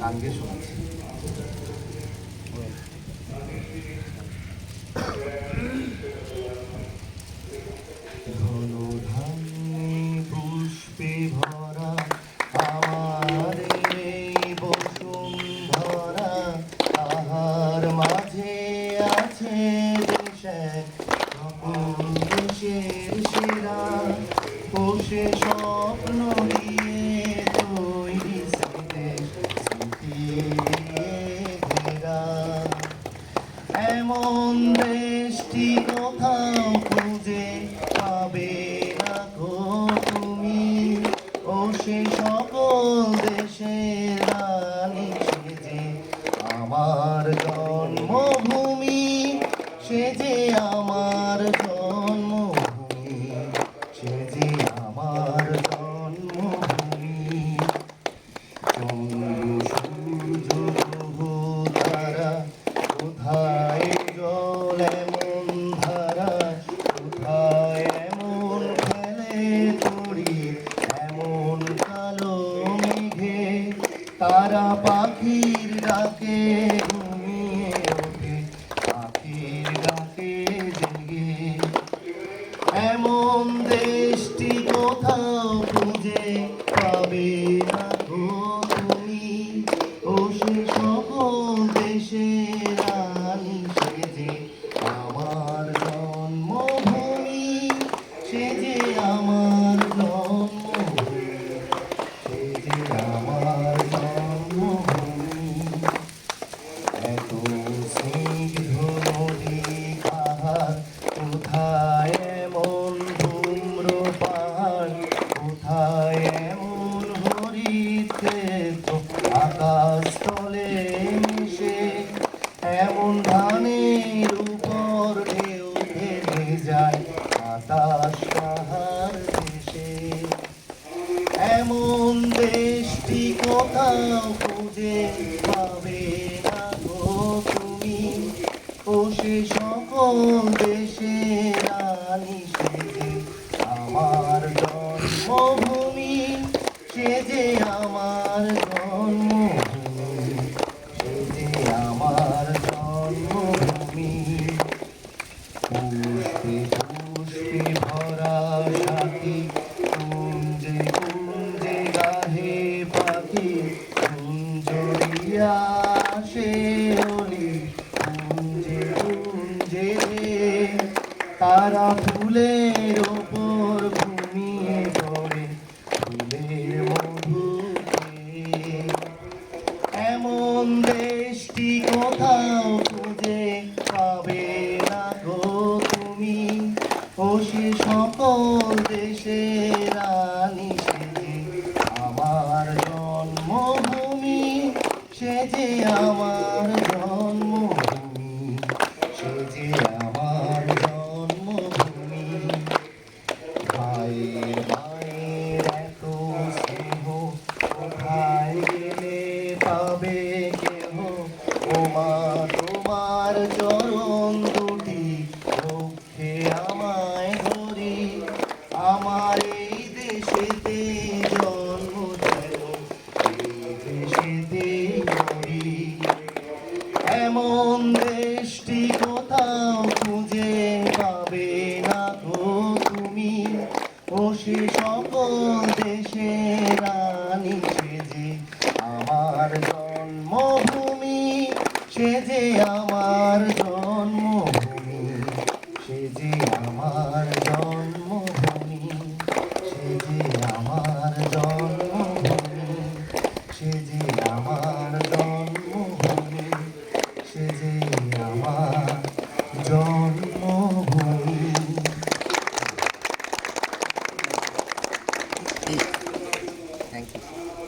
গান গেয়ে শোনাচ্ছি। ধনুধান্যে পুষ্পে ভরা আমার এই বসুন্ধরা, তাহার মাঝে আছে দেশ এক সকল দেশের সেরা, বসে স্বপ্ন দিয়ে তৈরি স্মৃতি দিয়ে ঘেরা। এমন দেশটি কোথাও খুঁজে পাবে না গো তুমি, ও সে সকল দেশের রানী সেজে আমার জন্মভূমি, সেজে আমার জন্মভূমি, সেজে আমার জন্মভূমি। চন্দ্র সূর্য গ্রহ তারা কোথায় জল এমন ধারা, কোথায় এমন খেলে তরি এমন কালো মেঘে, তারা পাখির ডাকে ঘুমিয়ে ওঠে পাখির ডাকে জেগে। এমন দেশটি কোথাও খুঁজে পাবে না গো তুমি, ও সে সকল দেশের রানী সেজে আমার জন্মভূমি, সেজে আমার জন্মভূমি, সেজে আমার জন্মভূমি। এত স্নিগ্ধ নদী কাহার, কোথায় এমন ধূম্রপান, কোথায় এমন হরিত ক্ষেত্র আকাশ তলে মিশে, এমন ধানের উপর ঢেউ ভেসে যায় বাতাস কাহার দেশে। এমন দেশটি কোথাও খুঁজে পাবে না গো তুমি, ও সে সকল দেশের রানী সেজে আমার জন্মভূমি, সেজে আমার জন্মভূমি, সেজে আমার জন্মভূমি। পুষ্পে পুষ্পে ভরা সাথী, কুঞ্জে কুঞ্জে গাহে পাখি, কুঞ্জরিয়া আসে অলি কুঞ্জে কুঞ্জে, তারা ফুলের ওপর ঘুমিয়ে পড়ে ফুলের মধুতে। এমন দেশটি কোথাও খুঁজে পাবে না গো তুমি, ও সে সকল দেশের রানী সেজে আমার জন্মভূমি, সেজে আমার জন্মভূমি, সেজে আমার জন্মভূমি। ভাইয়ের মায়ের এত স্নেহ কোথায় গেলে পাবে কেহ, ও মা তোমার চরণ দুটি রক্ষে আমায় ধরি, আমার এই দেশেতে জন্ম যেন এই দেশেতে মরি। এমন দেশটি কোথাও খুঁজে পাবে না গো তুমি, ও সে সকল দেশের রানী সেজে আমার জন্মভূমি, সেজে আমার জন্মভূমি, সেজে আমার জন্মভূমি, সেজে আমার জন্মভূমি, সেজে আমার জন্মভূমি, সেজে আমার জন্ম।